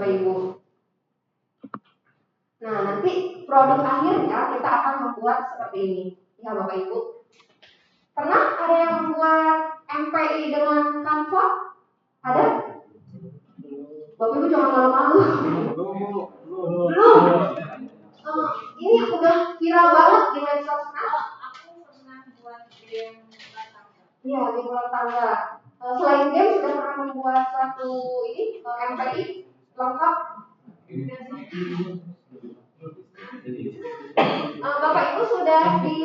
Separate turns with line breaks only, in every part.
Bapak Ibu. Nah, nanti produk akhirnya kita akan membuat seperti ini. Ya Bapak Ibu. Pernah ada yang membuat MPI dengan Canva? Ada? Bapak Ibu jangan malu-malu. Belum. Ini udah viral banget di medsos sekarang.
Aku pernah buat game ulang tangga.
Iya, game ulang tangga. Selain game sudah pernah membuat suatu ini MPI lengkap. Bapak Ibu sudah di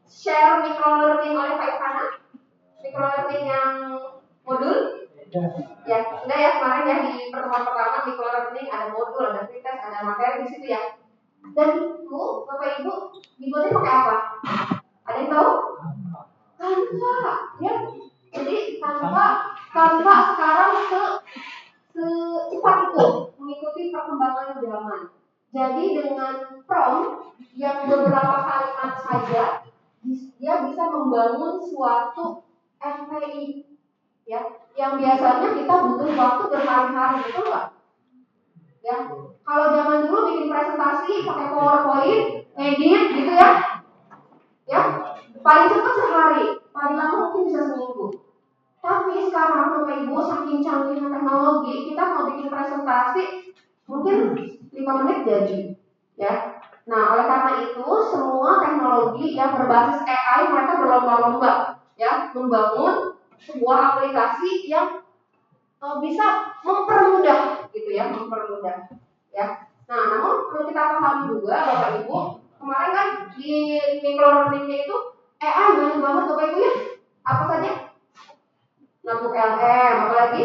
share microlearning oleh Pak Ivana? Microlearning yang modul? Ya, sudah ya kemarin ya di pertemuan pertama microlearning ada modul, ada pretest, ada materi di situ ya. Dan itu Bapak Ibu dibuatnya pakai apa? Ada yang tahu? Canva, ya. Jadi Canva sekarang secepat itu mengikuti perkembangan zaman. Jadi dengan prompt yang beberapa kalimat saja, dia bisa membangun suatu MPI, ya, yang biasanya kita butuh waktu berhari-hari, betul nggak? Ya, kalau zaman dulu bikin presentasi pakai PowerPoint, ngedit gitu ya, paling cepat sehari, paling lama mungkin bisa seminggu. Tapi sekarang Bapak Ibu saking canggihnya teknologi, kita mau bikin presentasi mungkin 5 menit jadi, ya. Nah, oleh karena itu semua teknologi yang berbasis AI mereka berlomba-lomba, ya, membangun sebuah aplikasi yang bisa mempermudah, gitu ya, mempermudah, ya. Nah, namun perlu kita pahami juga, Bapak Ibu, kemarin kan di microlearning-nya itu AI banyak banget, Bapak Ibu ya. Apa saja? Notebook LM, apa lagi?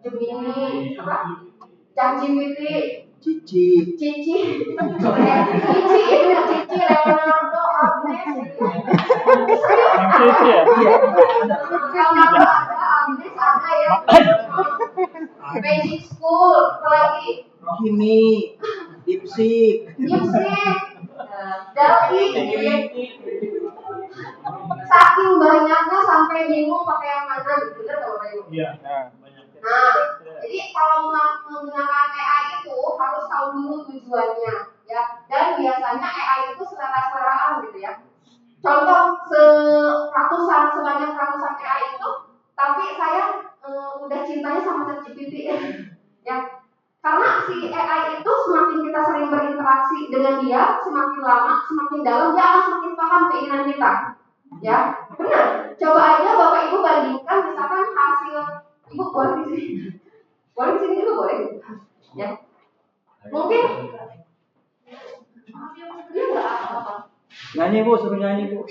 Gemini, apa? ChatGPT, Cici itu Cici, Leonardo, Agnes.
Cici ya?
Leonardo ada, Agnes ada ya. Magic School, apa lagi?
Kimi, Dipsik,
Dali. Saking banyaknya sampai bingung pakai yang mana, benar nggak Bapak Ibu?
Iya, banyak.
Nah, jadi kalau menggunakan AI itu harus tahu dulu tujuannya, ya. Dan biasanya AI itu selera-seleraan gitu ya. Contoh sebanyak ratusan AI itu, tapi saya udah cintanya sama ChatGPT ya. Karena si AI itu semakin kita sering berinteraksi dengan dia, semakin lama, semakin dalam dia akan semakin paham keinginan kita. Ya, benar. Coba aja Bapak Ibu bandingkan misalkan hasil Ibu boleh di sini. Boleh di sini juga boleh. Ya. Mungkin dia enggak apa-apa.
Nyanyi Bu, suruh nyanyi Bu.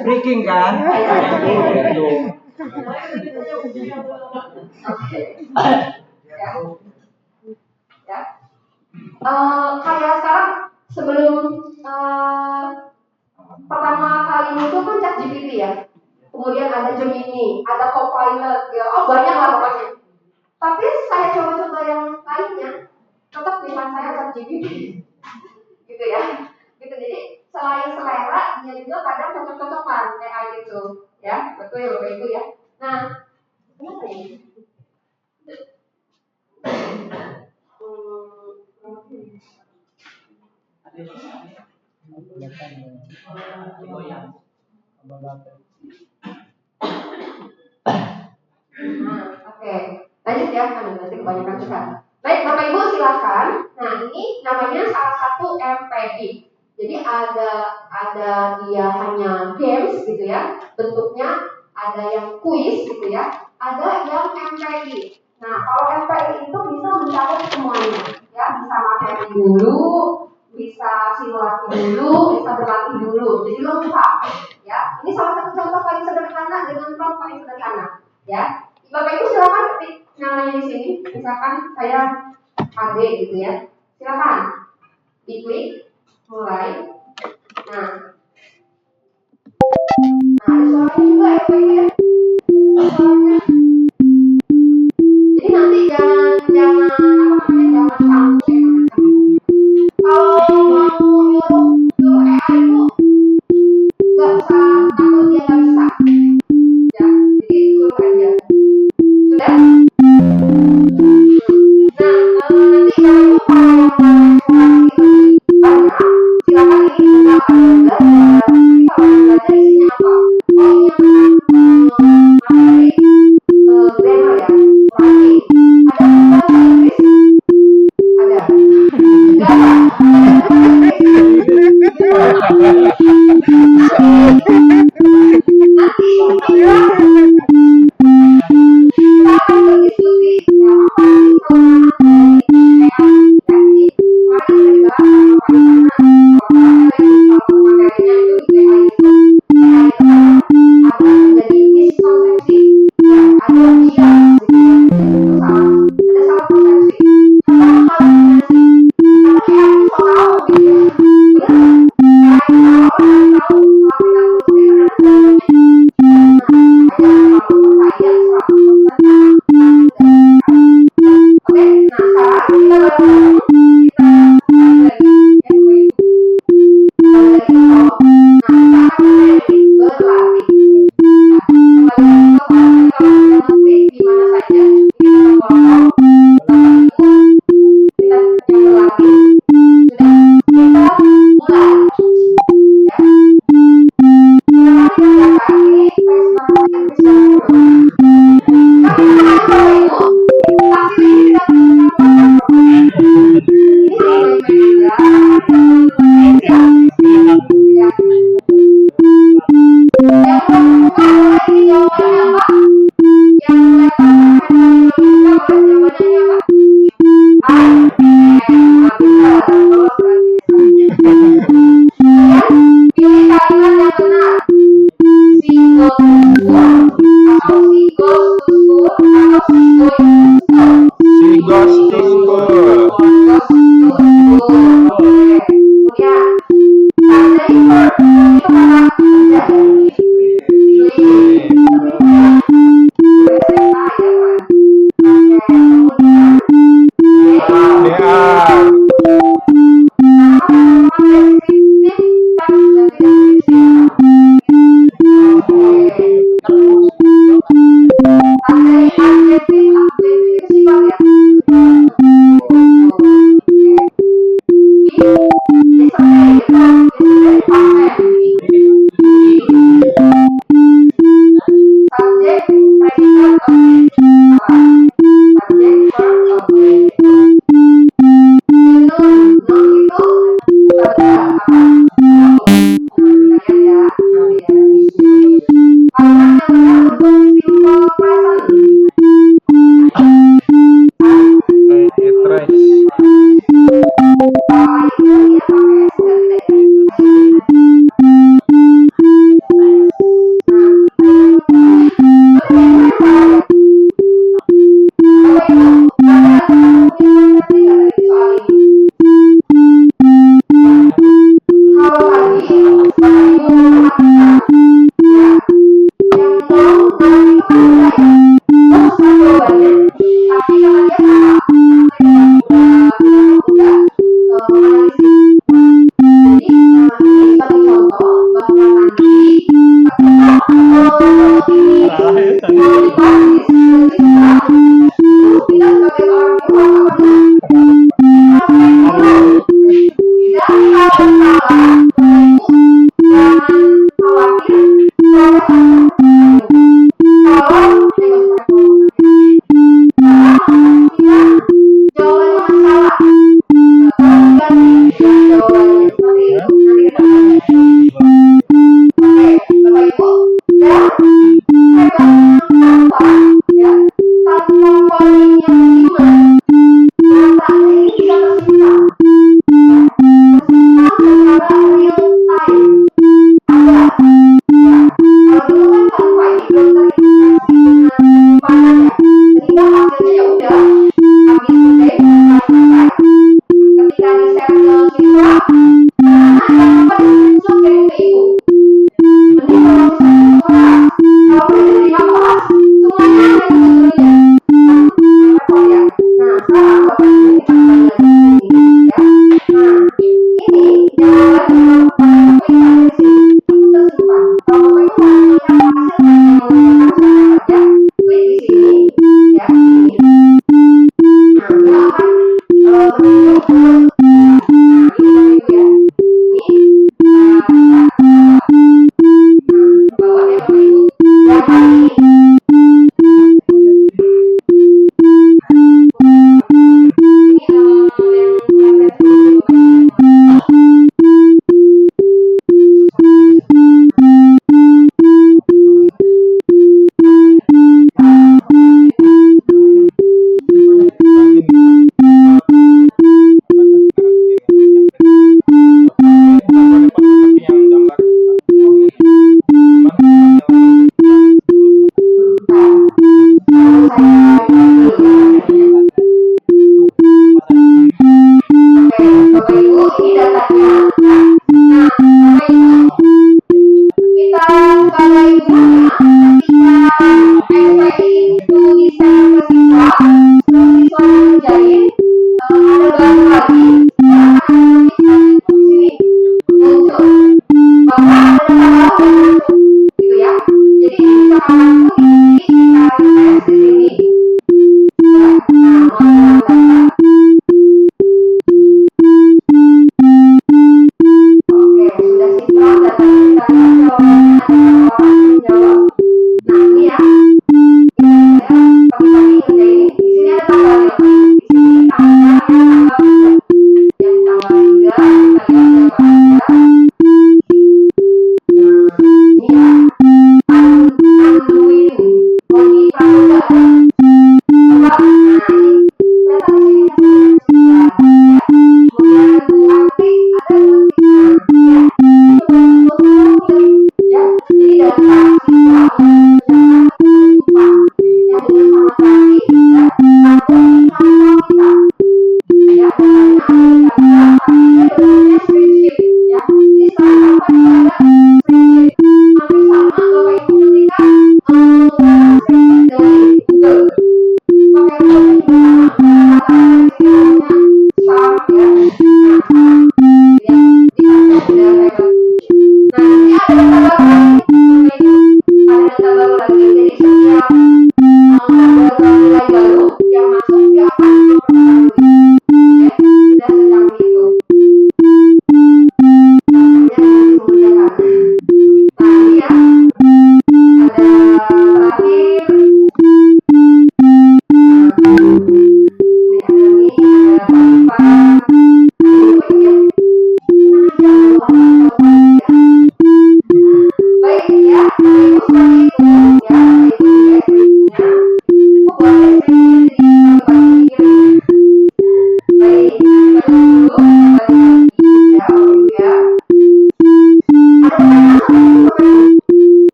Speaking kan?
Oke. Ya. Kayak sekarang sebelum pertama kali itu kan ChatGPT ya. Kemudian ada Gemini, ada Copilot, ya. Oh banyak lah pokoknya. Tapi saya coba-coba yang lainnya, tetap pilihan saya ChatGPT. Gitu ya. Gitu, jadi selain selera, dia juga kadang cocok-cocokan AI itu, ya. Betul ya Bapak Ibu ya. Nah, kenapa ini? Oke. Lanjut ya, nanti kebanyakan juga. Baik, Bapak Ibu silakan. Nah, ini namanya salah satu MPI. Jadi ada dia hanya games gitu ya. Bentuknya ada yang kuis gitu ya. Ada yang MPI. Nah, kalau MPI itu bisa mencakup semuanya, ya. Bisa materi dulu, bisa simulasi dulu, bisa berlatih dulu. Jadi lengkap, ya. Ini salah satu contoh paling sederhana dengan prompt paling sederhana, ya. Bapak Ibu silakan ketik namanya di sini. Misalkan saya AD gitu ya. Silakan diklik, mulai. Nah, ada suaranya juga ya Pak ya. Suaranya. Jadi nanti jangan sanggup. Kalau mau nyuruh AI itu nggak usah takut dia nggak bisa. Ya, jadi suruh aja. Sudah?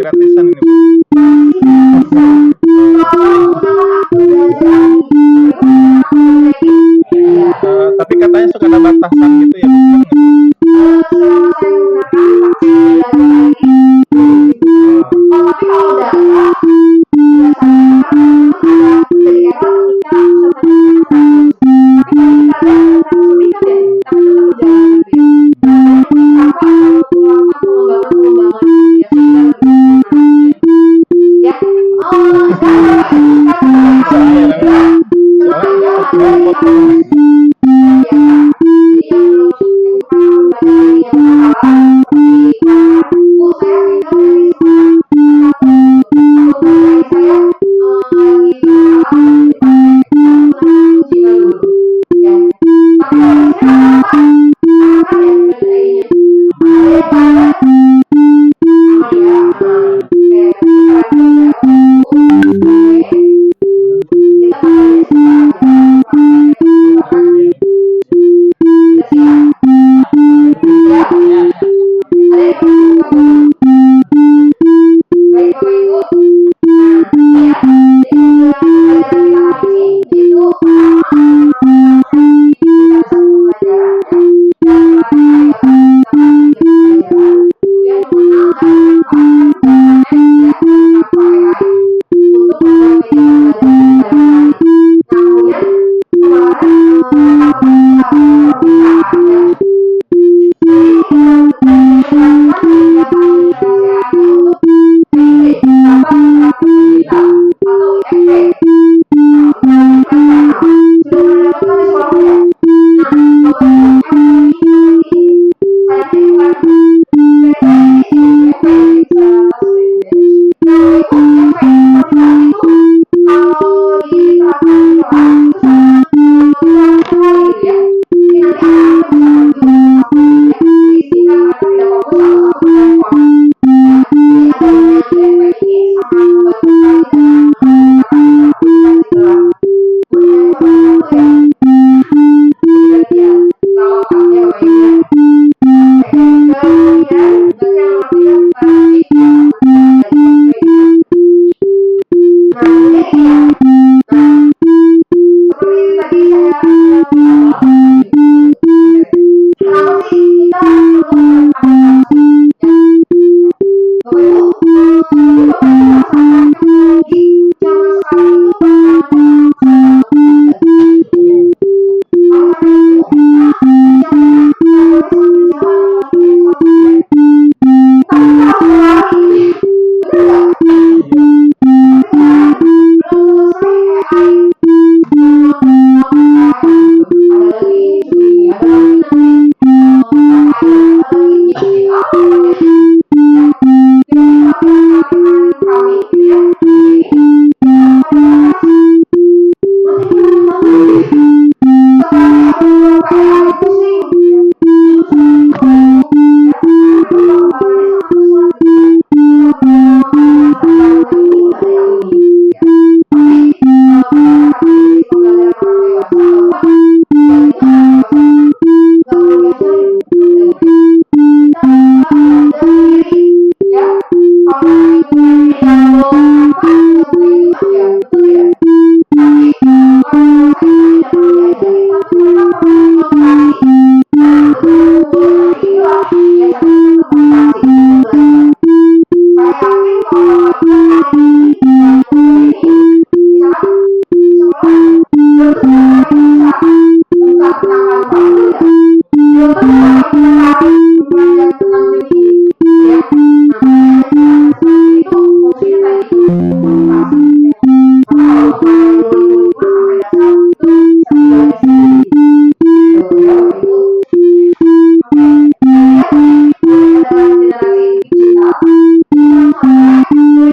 gratisan ini, Bu. Tapi katanya suka ada batasan gitu ya, Bu.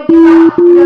Kita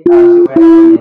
si WNI.